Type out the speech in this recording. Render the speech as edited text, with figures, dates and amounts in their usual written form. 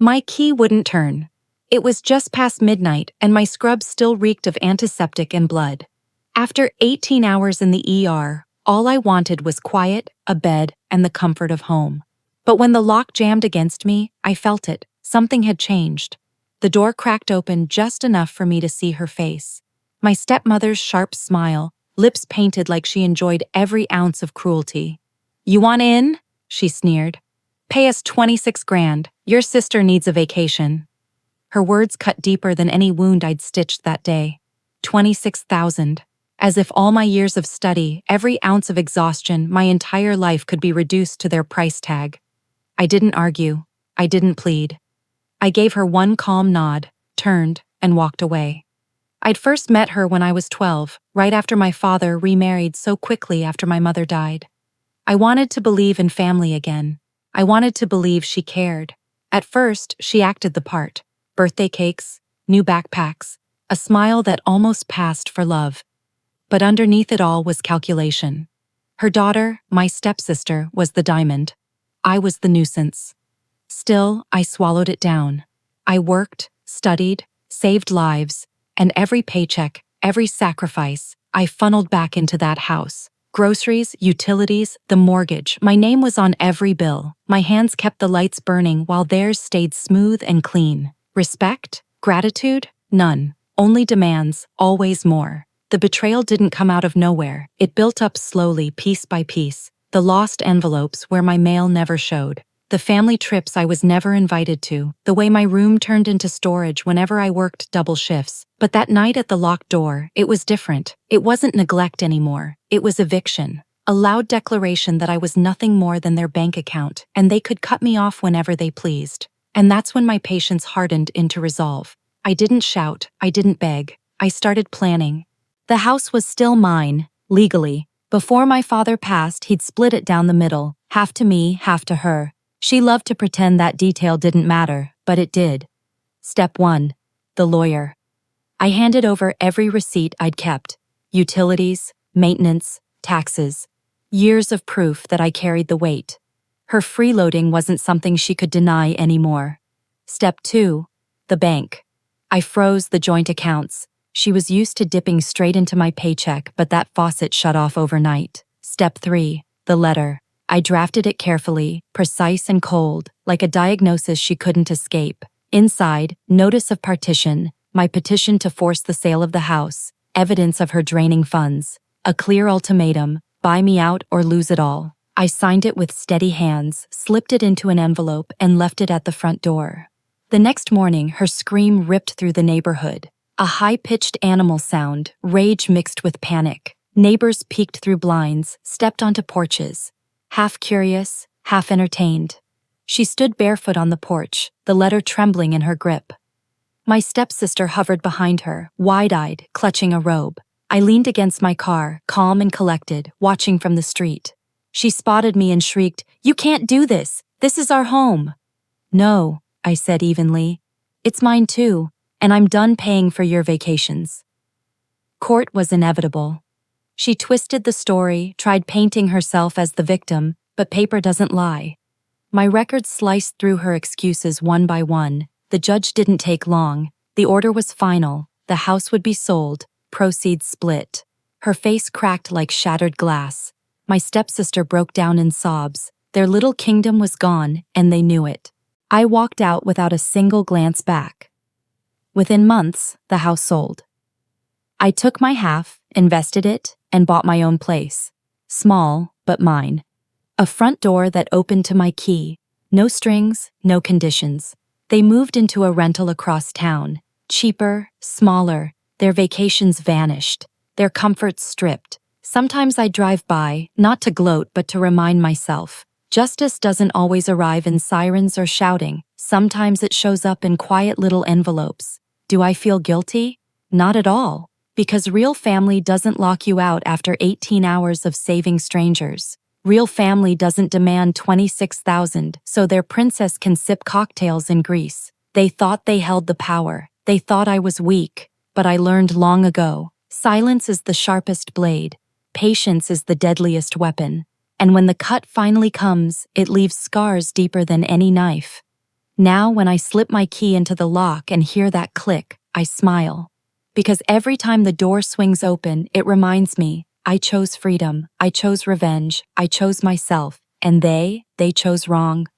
My key wouldn't turn. It was just past midnight and my scrub still reeked of antiseptic and blood. After 18 hours in the ER, all I wanted was quiet, a bed, and the comfort of home. But when the lock jammed against me, I felt it. Something had changed. The door cracked open just enough for me to see her face. My stepmother's sharp smile, lips painted like she enjoyed every ounce of cruelty. "You want in?" she sneered. "Pay us 26 grand. Your sister needs a vacation." Her words cut deeper than any wound I'd stitched that day. 26,000. As if all my years of study, every ounce of exhaustion, my entire life could be reduced to their price tag. I didn't argue. I didn't plead. I gave her one calm nod, turned, and walked away. I'd first met her when I was 12, right after my father remarried so quickly after my mother died. I wanted to believe in family again. I wanted to believe she cared. At first, she acted the part. Birthday cakes, new backpacks, a smile that almost passed for love. But underneath it all was calculation. Her daughter, my stepsister, was the diamond. I was the nuisance. Still, I swallowed it down. I worked, studied, saved lives, and every paycheck, every sacrifice, I funneled back into that house. Groceries, utilities, the mortgage, my name was on every bill. My hands kept the lights burning while theirs stayed smooth and clean. Respect? Gratitude? None. Only demands, always more. The betrayal didn't come out of nowhere. It built up slowly, piece by piece. The lost envelopes where my mail never showed. The family trips I was never invited to. The way my room turned into storage whenever I worked double shifts. But that night at the locked door, it was different. It wasn't neglect anymore. It was eviction. A loud declaration that I was nothing more than their bank account, and they could cut me off whenever they pleased. And that's when my patience hardened into resolve. I didn't shout. I didn't beg. I started planning. The house was still mine, legally. Before my father passed, he'd split it down the middle, half to me, half to her. She loved to pretend that detail didn't matter, but it did. Step 1. The lawyer. I handed over every receipt I'd kept. Utilities, maintenance, taxes. Years of proof that I carried the weight. Her freeloading wasn't something she could deny anymore. Step 2. The bank. I froze the joint accounts. She was used to dipping straight into my paycheck, but that faucet shut off overnight. Step 3. The letter. I drafted it carefully, precise and cold, like a diagnosis she couldn't escape. Inside, notice of partition, my petition to force the sale of the house, evidence of her draining funds, a clear ultimatum, buy me out or lose it all. I signed it with steady hands, slipped it into an envelope, and left it at the front door. The next morning, her scream ripped through the neighborhood. A high-pitched animal sound, rage mixed with panic. Neighbors peeked through blinds, stepped onto porches. Half curious, half entertained. She stood barefoot on the porch, the letter trembling in her grip. My stepsister hovered behind her, wide-eyed, clutching a robe. I leaned against my car, calm and collected, watching from the street. She spotted me and shrieked, "You can't do this! This is our home!" "No," I said evenly. "It's mine too. And I'm done paying for your vacations." Court was inevitable. She twisted the story, tried painting herself as the victim, but paper doesn't lie. My record sliced through her excuses one by one. The judge didn't take long. The order was final. The house would be sold, proceeds split. Her face cracked like shattered glass. My stepsister broke down in sobs. Their little kingdom was gone, and they knew it. I walked out without a single glance back. Within months, the house sold. I took my half, invested it, and bought my own place. Small, but mine. A front door that opened to my key. No strings, no conditions. They moved into a rental across town. Cheaper, smaller. Their vacations vanished. Their comforts stripped. Sometimes I drive by, not to gloat but to remind myself. Justice doesn't always arrive in sirens or shouting. Sometimes it shows up in quiet little envelopes. Do I feel guilty? Not at all. Because real family doesn't lock you out after 18 hours of saving strangers. Real family doesn't demand 26,000 so their princess can sip cocktails in Greece. They thought they held the power. They thought I was weak. But I learned long ago, silence is the sharpest blade. Patience is the deadliest weapon. And when the cut finally comes, it leaves scars deeper than any knife. Now, when I slip my key into the lock and hear that click, I smile. Because every time the door swings open, it reminds me, I chose freedom, I chose revenge, I chose myself, and they chose wrong.